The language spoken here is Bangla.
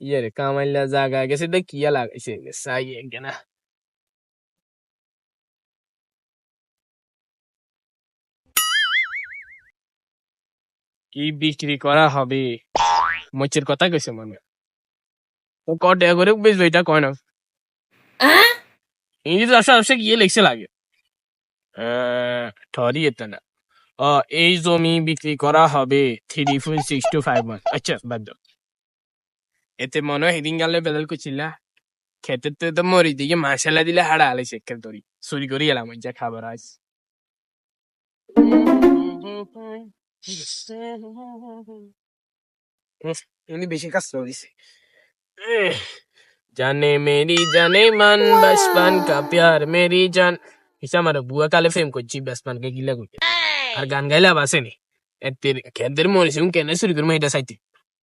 ইয়ারে কামাইলা জাগা গেছে দে কিয়া লাগাইছে সাই একনা কি বিক্রি করা হবে মোচের কথা কইছে মনে তো কটে করে বেচবে এটা কয় না ইংরেজি আসা গিয়ে লেখছে লাগে ঠরি এতে না এই জমি বিক্রি করা হবে 3.6251 আচ্ছা বাদ দাও এতে মনে হয় হেদিন গালে বেদল করছিলা খেতে তো মরি দিকে মাসালা দিলে হাড়া আলাইছে একের দড়ি চুরি করে এলাম যা খাবার আজ উনি বেশি কাজ দিছে जाने मेरी जाने मन बचपन का प्यार मेरी जान হিসা আমার বুয়া কালে ফেম করছি বেসমান কে গিলা করতে আর গান গাইলা বাসে নি এতে খেদের মরিসুম কেন শুরু করবো এটা চাইতে